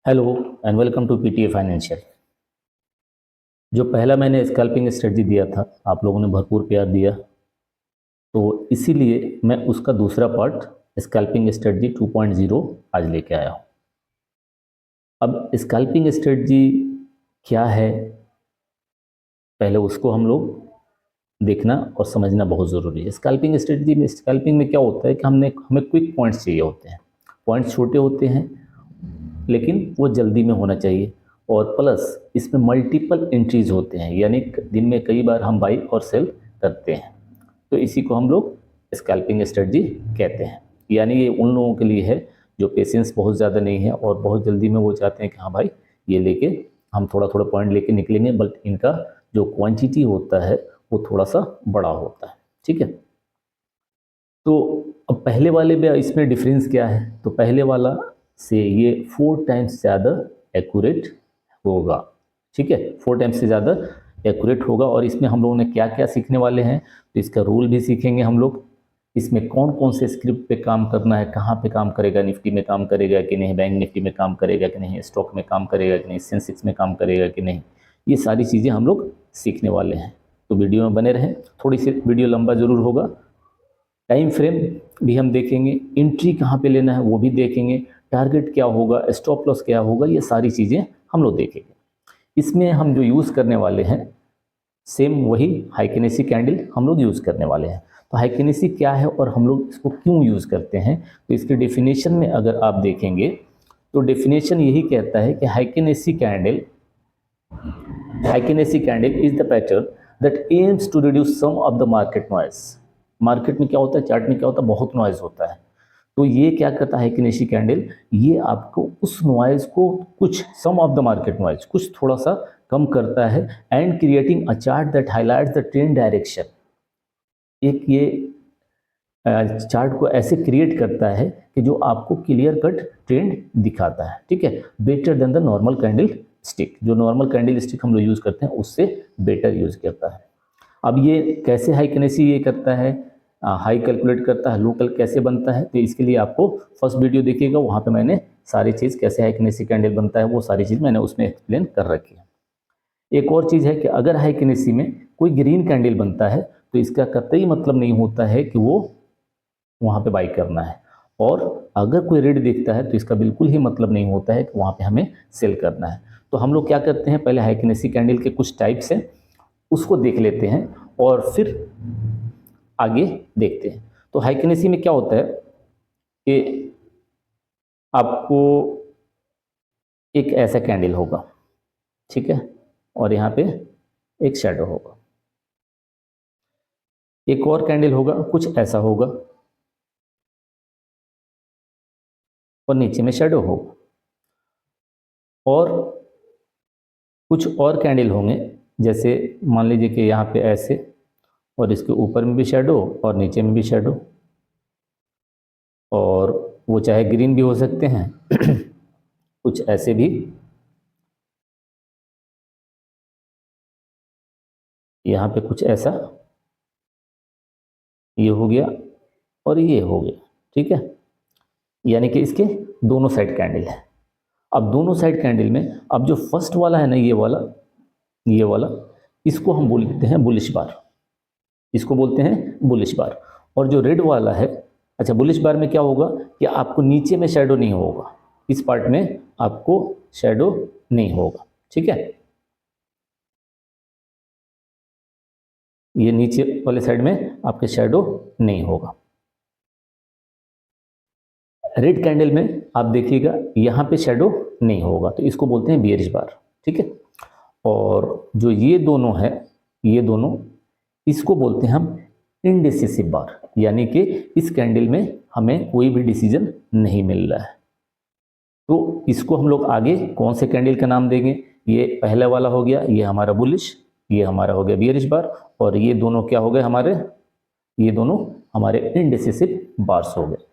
Hello and welcome to PTA financial. जो पहला मैंने स्कैल्पिंग स्ट्रेटजी दिया था, आप लोगों ने भरपूर प्यार दिया, तो इसीलिए मैं उसका दूसरा पार्ट स्कैल्पिंग स्ट्रेटजी 2.0 आज लेके आया हूँ। अब स्कैल्पिंग स्ट्रेटजी क्या है, पहले उसको हम लोग देखना और समझना बहुत ज़रूरी है। स्कैल्पिंग स्ट्रेटजी में, स्कैल्पिंग में क्या होता है कि हमें क्विक पॉइंट्स चाहिए होते हैं। पॉइंट्स छोटे होते हैं लेकिन वो जल्दी में होना चाहिए, और प्लस इसमें मल्टीपल एंट्रीज होते हैं, यानी दिन में कई बार हम बाई और सेल करते हैं। तो इसी को हम लोग स्कैल्पिंग स्ट्रेटजी कहते हैं। यानी ये उन लोगों के लिए है जो पेशेंस बहुत ज़्यादा नहीं है और बहुत जल्दी में वो चाहते हैं कि हाँ भाई ये लेके हम थोड़ा थोड़ा पॉइंट लेके निकलेंगे, बट इनका जो क्वांटिटी होता है वो थोड़ा सा बड़ा होता है। ठीक है, तो अब पहले वाले में इसमें डिफरेंस क्या है, तो पहले वाला से ये 4 टाइम्स ज़्यादा एक्यूरेट होगा। ठीक है, 4 टाइम्स से ज़्यादा एक्यूरेट होगा। और इसमें हम लोगों ने क्या क्या सीखने वाले हैं, तो इसका रूल भी सीखेंगे हम लोग। इसमें कौन कौन से स्क्रिप्ट पे काम करना है, कहाँ पे काम करेगा, निफ्टी में काम करेगा कि नहीं, बैंक निफ्टी में काम करेगा कि नहीं, स्टॉक में काम करेगा कि नहीं, सेंसेक्स में काम करेगा कि नहीं, ये सारी चीज़ें हम लोग सीखने वाले हैं। तो वीडियो में बने रहें, थोड़ी सी वीडियो लंबा ज़रूर होगा। टाइम फ्रेम भी हम देखेंगे, एंट्री कहाँ पे लेना है वो भी देखेंगे, टारगेट क्या होगा, स्टॉप लॉस क्या होगा, ये सारी चीज़ें हम लोग देखेंगे। इसमें हम जो यूज़ करने वाले हैं सेम वही हाइकिनेसी कैंडल हम लोग यूज़ करने वाले हैं। तो हाइकिनेसी क्या है और हम लोग इसको क्यों यूज़ करते हैं, तो इसके डेफिनेशन में अगर आप देखेंगे तो डेफिनेशन यही कहता है कि heikin ashi candle is the pattern that aims to reduce some of the market noise. Market में क्या होता है, चार्ट में क्या होता है, बहुत नॉइज होता है। तो ये क्या करता है हाइकिनेसी कैंडल, ये आपको उस नॉइज को कुछ सम ऑफ द मार्केट नॉइज कुछ थोड़ा सा कम करता है, and creating a chart that highlights the trend direction. एक ये चार्ट को ऐसे क्रिएट करता है कि जो आपको क्लियर कट ट्रेंड दिखाता है। ठीक है, better than the normal candle stick. जो नॉर्मल कैंडल स्टिक हम लोग यूज़ करते हैं उससे बेटर यूज़ करता है। अब ये कैसे हाइकिनेसी ये करता है, हाई कैलकुलेट करता है, लो कैसे बनता है, तो इसके लिए आपको फर्स्ट वीडियो देखिएगा, वहाँ पे मैंने सारी चीज़ कैसे हाइकिनेसी कैंडल बनता है वो सारी चीज़ मैंने उसमें एक्सप्लेन कर रखी है। एक और चीज़ है कि अगर हाइकिनेसी में कोई ग्रीन कैंडल बनता है तो इसका कतई मतलब नहीं होता है कि वो वहाँ पे बाई करना है, और अगर कोई रेड दिखता है तो इसका बिल्कुल ही मतलब नहीं होता है कि वहाँ पे हमें सेल करना है। तो हम लोग क्या करते हैं, पहले हाइकिनेसी कैंडल के कुछ टाइप्स हैं उसको देख लेते हैं और फिर आगे देखते हैं। तो हाइकिनेसी में क्या होता है कि आपको एक ऐसा कैंडल होगा, ठीक है, और यहाँ पे एक शैडो होगा, एक और कैंडल होगा, कुछ ऐसा होगा, और नीचे में शैडो होगा, और कुछ और कैंडल होंगे, जैसे मान लीजिए कि यहाँ पे ऐसे, और इसके ऊपर में भी शैडो और नीचे में भी शैडो, और वो चाहे ग्रीन भी हो सकते हैं कुछ ऐसे भी, यहाँ पे कुछ ऐसा, ये हो गया और ये हो गया। ठीक है, यानी कि इसके दोनों साइड कैंडल है। अब दोनों साइड कैंडल में अब जो फर्स्ट वाला है ना, ये वाला इसको हम बोलते हैं बुलिश बार, इसको बोलते हैं बुलिश बार। और जो रेड वाला है, अच्छा, बुलिश बार में क्या होगा कि आपको नीचे में शैडो नहीं होगा, इस पार्ट में आपको शैडो नहीं होगा। ठीक है, ये नीचे वाले साइड में आपके शैडो नहीं होगा। रेड कैंडल में आप देखिएगा यहाँ पे शैडो नहीं होगा, तो इसको बोलते हैं बियरिश बार। ठीक है, और जो ये दोनों है, ये दोनों, इसको बोलते हैं हम इनडिसिसिव बार, यानी कि इस कैंडल में हमें कोई भी डिसीजन नहीं मिल रहा है। तो इसको हम लोग आगे कौन से कैंडल का नाम देंगे, ये पहला वाला हो गया, ये हमारा बुलिश, ये हमारा हो गया बियरिश बार, और ये दोनों क्या हो गए हमारे, ये दोनों हमारे इनडिसिसिव बार्स हो गए।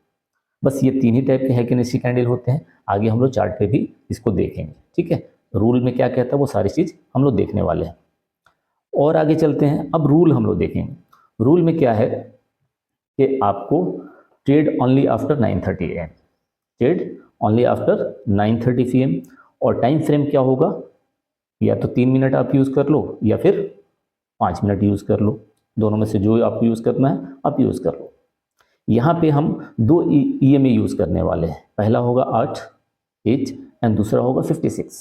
बस ये तीन ही टाइप के हाइकिनेसी कैंडल होते हैं। आगे हम लोग चार्ट पे भी इसको देखेंगे। ठीक है, रूल में क्या कहता है वो सारी चीज़ हम लोग देखने वाले हैं। और आगे चलते हैं, अब रूल हम लोग देखेंगे। रूल में क्या है कि आपको trade only after 9:30 AM, trade only after 9:30 PM, और टाइम फ्रेम क्या होगा, या तो 3 मिनट आप यूज़ कर लो या फिर 5 मिनट यूज़ कर लो, दोनों में से जो आपको यूज़ करना है आप यूज़ कर लो। यहाँ पे हम 2 EMA यूज़ करने वाले हैं, पहला होगा 8 एच एंड दूसरा होगा 56।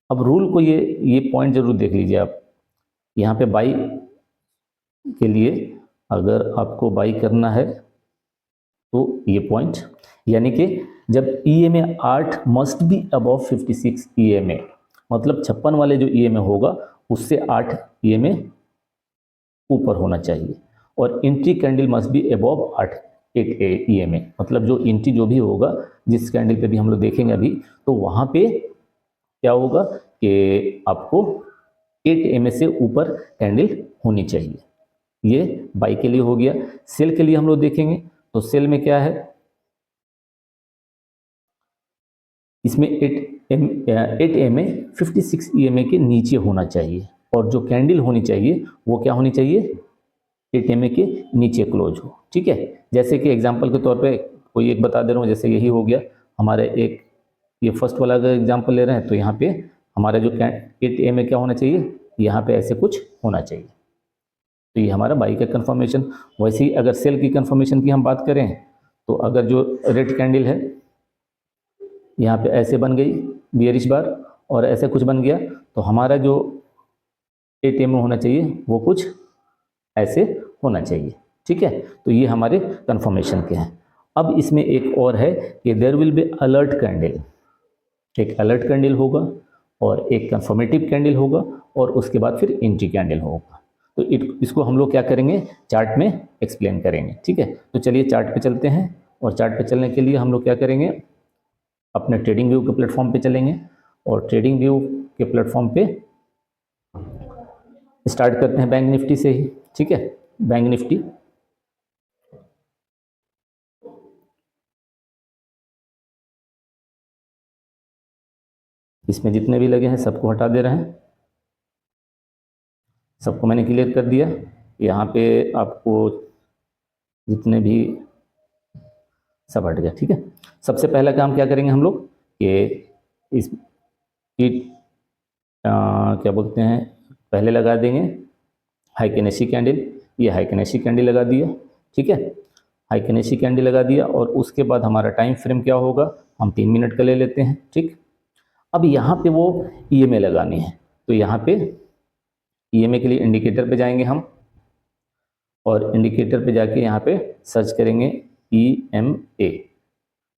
अब रूल को ये पॉइंट जरूर देख लीजिए आप, यहाँ पे बाई के लिए अगर आपको बाई करना है तो ये पॉइंट, यानी कि जब EMA 8 must be above 56 EMA, मतलब 56 वाले जो EMA होगा उससे 8 EMA ऊपर होना चाहिए, और entry candle must be above 8 EMA, मतलब जो एंट्री जो भी होगा जिस कैंडल पे भी हम लोग देखेंगे अभी, तो वहाँ पे क्या होगा कि आपको 8 EMA से ऊपर कैंडल होनी चाहिए। ये बाई के लिए हो गया। सेल के लिए हम लोग देखेंगे तो सेल में क्या है, इसमें 8 EMA 56 EMA के नीचे होना चाहिए, और जो कैंडल होनी चाहिए वो क्या होनी चाहिए, 8 EMA के नीचे क्लोज हो। ठीक है, जैसे कि एग्जांपल के तौर पे कोई एक बता दे रहा हूँ, जैसे यही हो गया हमारे एक, ये फर्स्ट वाला अगर एग्जांपल ले रहे हैं तो यहाँ पे हमारा जो 8 EMA क्या होना चाहिए, यहाँ पे ऐसे कुछ होना चाहिए। तो ये हमारा बाई का कंफर्मेशन। वैसे ही अगर सेल की कंफर्मेशन की हम बात करें तो अगर जो रेड कैंडल है यहाँ पे ऐसे बन गई बियरिश बार और ऐसे कुछ बन गया, तो हमारा जो 8 EMA होना चाहिए वो कुछ ऐसे होना चाहिए। ठीक है, तो ये हमारे कंफर्मेशन के हैं। अब इसमें एक और है कि there will be alert candle, एक अलर्ट कैंडल होगा और एक कंफर्मेटिव कैंडल होगा और उसके बाद फिर एंट्री कैंडल होगा। तो इसको हम लोग क्या करेंगे, चार्ट में एक्सप्लेन करेंगे। ठीक है, तो चलिए चार्ट पे चलते हैं, और चार्ट पे चलने के लिए हम लोग क्या करेंगे, अपने ट्रेडिंग व्यू के प्लेटफॉर्म पे चलेंगे, और ट्रेडिंग व्यू के प्लेटफॉर्म पे स्टार्ट करते हैं बैंक निफ्टी से ही। ठीक है, बैंक निफ्टी इसमें जितने भी लगे हैं सबको हटा दे रहे हैं, सबको मैंने क्लियर कर दिया। यहाँ पे आपको जितने भी सब हट गया। ठीक है, सबसे पहला काम क्या करेंगे हम लोग कि इस क्या बोलते हैं, पहले लगा देंगे हाइकेनेसी कैंडल, ये हाइकेनेसी कैंडल लगा दिया। ठीक है, हाइकेनेसी कैंडल लगा दिया, और उसके बाद हमारा टाइम फ्रेम क्या होगा, हम 3 मिनट का ले लेते हैं। ठीक, अब यहाँ पे वो EMA लगानी है, तो यहाँ पे EMA के लिए इंडिकेटर पे जाएंगे हम, और इंडिकेटर पे जाके यहाँ पे सर्च करेंगे EMA,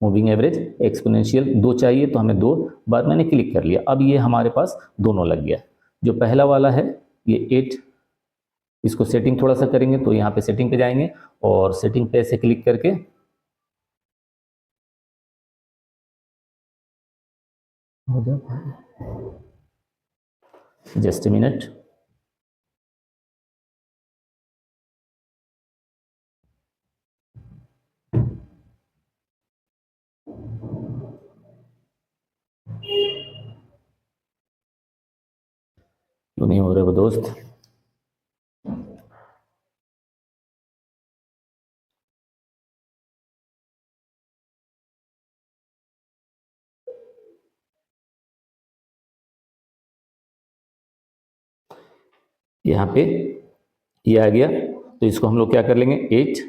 मूविंग एवरेज एक्सपोनेंशियल। 2 चाहिए तो हमें 2 बार मैंने क्लिक कर लिया, अब ये हमारे पास दोनों लग गया। जो पहला वाला है ये 8, इसको सेटिंग थोड़ा सा करेंगे, तो यहाँ पे सेटिंग पे जाएंगे और सेटिंग पे ऐसे क्लिक करके हो गया भाई, जस्ट ए मिनट। क्यों नहीं हो रहे वो दोस्त, यहाँ पे ये आ गया, तो इसको हम लोग क्या कर लेंगे 8,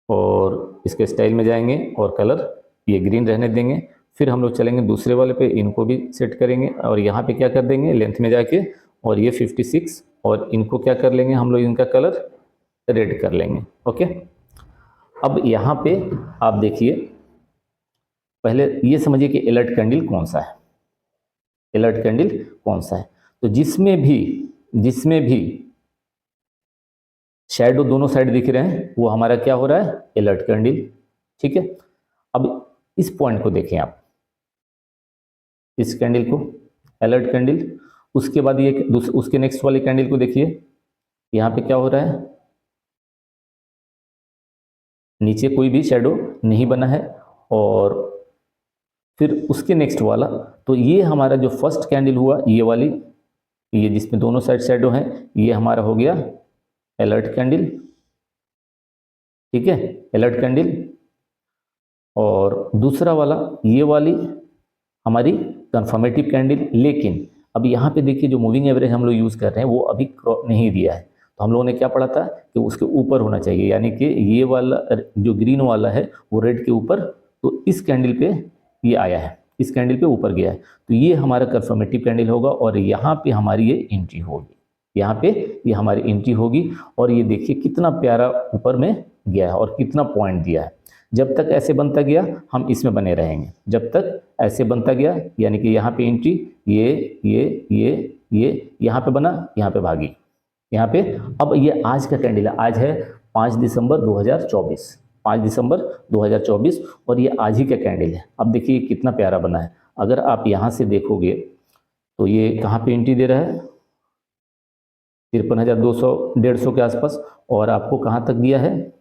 और इसके स्टाइल में जाएंगे और कलर ये ग्रीन रहने देंगे। फिर हम लोग चलेंगे दूसरे वाले पे, इनको भी सेट करेंगे, और यहाँ पे क्या कर देंगे लेंथ में जाके, और ये 56, और इनको क्या कर लेंगे हम लोग, इनका कलर रेड कर लेंगे। ओके, अब यहाँ पे आप देखिए, पहले ये समझिए कि अलर्ट कैंडल कौन सा है, अलर्ट कैंडल कौन सा है, तो जिसमें भी शैडो दोनों साइड दिख रहे हैं वो हमारा क्या हो रहा है, अलर्ट कैंडल। ठीक है, अब इस पॉइंट को देखें आप, इस कैंडल को अलर्ट कैंडल, उसके बाद ये उसके नेक्स्ट वाले कैंडल को देखिए, यहाँ पे क्या हो रहा है, नीचे कोई भी शेडो नहीं बना है, और फिर उसके नेक्स्ट वाला, तो ये हमारा जो फर्स्ट कैंडल हुआ ये वाली, ये जिसमें दोनों साइड शेडो हैं, ये हमारा हो गया अलर्ट कैंडल। ठीक है, अलर्ट कैंडल, और दूसरा वाला ये वाली हमारी कंफर्मेटिव कैंडल, लेकिन अब यहाँ पे देखिए जो मूविंग एवरेज हम लोग यूज़ कर रहे हैं वो अभी नहीं दिया है, तो हम लोगों ने क्या पढ़ा था कि उसके ऊपर होना चाहिए, यानी कि ये वाला जो ग्रीन वाला है वो रेड के ऊपर, तो इस कैंडल पे ये आया है, इस कैंडल पे ऊपर गया है, तो ये हमारा कंफर्मेटिव कैंडल होगा और यहाँ पे हमारी ये एंट्री होगी, यहाँ पे ये हमारी एंट्री होगी। और ये देखिए कितना प्यारा ऊपर में गया है और कितना पॉइंट दिया है। जब तक ऐसे बनता गया हम इसमें बने रहेंगे, जब तक ऐसे बनता गया, यानी कि यहाँ पे एंट्री, ये यहाँ पे बना, यहाँ पे भागी, यहाँ पे। अब ये आज का कैंडल है, आज है 5 दिसंबर 2024, 5 दिसंबर 2024 और ये आज ही का कैंडल है। अब देखिए कितना प्यारा बना है। अगर आप यहाँ से देखोगे तो ये कहाँ पे एंट्री दे रहा है, 53,200 150 के आसपास, और आपको कहाँ तक दिया है,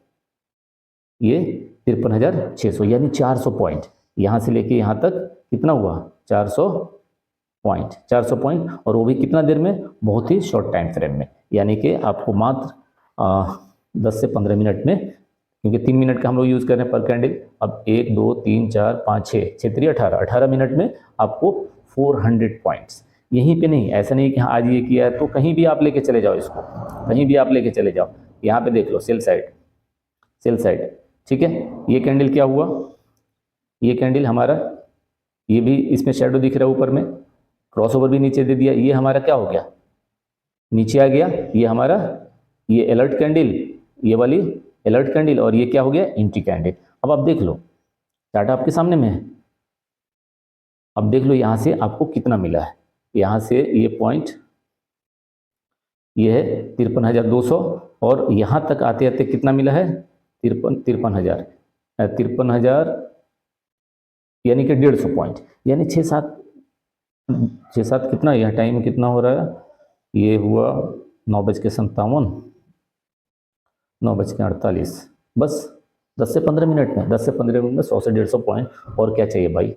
ये 53,600, यानी 400 पॉइंट। यहाँ से लेके यहाँ तक कितना हुआ, 400 पॉइंट, 400 पॉइंट, और वो भी कितना देर में, बहुत ही शॉर्ट टाइम फ्रेम में, यानी कि आपको मात्र 10 से 15 मिनट में, क्योंकि 3 मिनट का हम लोग यूज़ कर रहे हैं पर कैंडल। अब 1 2 3 4 5 6 6 18 मिनट में आपको 400 पॉइंट्स। यहीं पे नहीं, ऐसा नहीं कि हाँ आज ये किया है तो कहीं भी आप लेके चले जाओ इसको, कहीं भी आप लेके चले जाओ। यहाँ पे देख लो सेल साइड, सेल साइड, ठीक है। ये कैंडल क्या हुआ, ये कैंडल हमारा, ये भी इसमें शेडो दिख रहा है ऊपर में, क्रॉसओवर भी नीचे दे दिया, ये हमारा क्या हो गया, नीचे आ गया, ये हमारा ये अलर्ट कैंडल, ये वाली अलर्ट कैंडल, और ये क्या हो गया, एंट्री कैंडल। अब आप देख लो चार्ट आपके सामने में है, अब देख लो यहाँ से आपको कितना मिला है, यहाँ से ये पॉइंट ये है 53,200 और यहाँ तक आते आते कितना मिला है, 53,000 यानी कि 150 पॉइंट, यानी 6-7 कितना, यह टाइम कितना हो रहा है, ये हुआ 9:57, 9:48, बस 10 से 15 मिनट में, 10 से 15 मिनट में 100 से 150 पॉइंट। और क्या चाहिए भाई,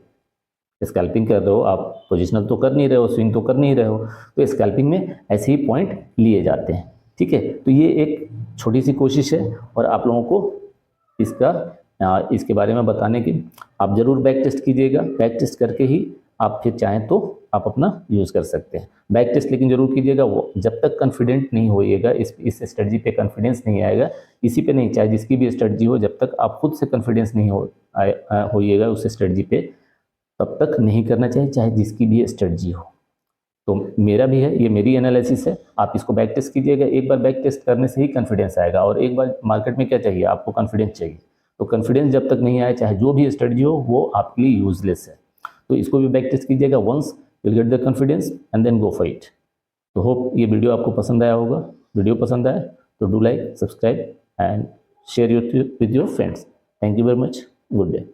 स्कैल्पिंग कर रहे हो आप, पोजिशनल तो कर नहीं रहे हो, स्विंग तो कर नहीं रहे हो, तो स्कैल्पिंग में ऐसे ही पॉइंट लिए जाते हैं, ठीक है। तो ये एक छोटी सी कोशिश है और आप लोगों को इसके बारे में बताने की, आप ज़रूर बैक टेस्ट कीजिएगा, बैक टेस्ट करके ही आप फिर चाहें तो आप अपना यूज़ कर सकते हैं। बैक टेस्ट लेकिन ज़रूर कीजिएगा, वो जब तक कॉन्फिडेंट नहीं होइएगा, इस स्ट्रेटजी पे कॉन्फिडेंस नहीं आएगा, इसी पे नहीं, चाहे जिसकी भी स्ट्रेटजी हो, जब तक आप खुद से कॉन्फिडेंस नहीं होइएगा उस स्ट्रेटजी पे, तब तक नहीं करना चाहिए, चाहे जिसकी भी स्ट्रेटजी हो। तो मेरा भी है, ये मेरी एनालिसिस है, आप इसको बैक टेस्ट कीजिएगा। एक बार बैक टेस्ट करने से ही कॉन्फिडेंस आएगा, और एक बार मार्केट में क्या चाहिए, आपको कॉन्फिडेंस चाहिए। तो कॉन्फिडेंस जब तक नहीं आए, चाहे जो भी स्ट्रेटजी हो, वो आपके लिए यूजलेस है। तो इसको भी बैक टेस्ट कीजिएगा, once you get the confidence and then go for it. तो होप ये वीडियो आपको पसंद आया होगा। वीडियो पसंद आए तो do like, subscribe and share with your friends. Thank you very much, good day.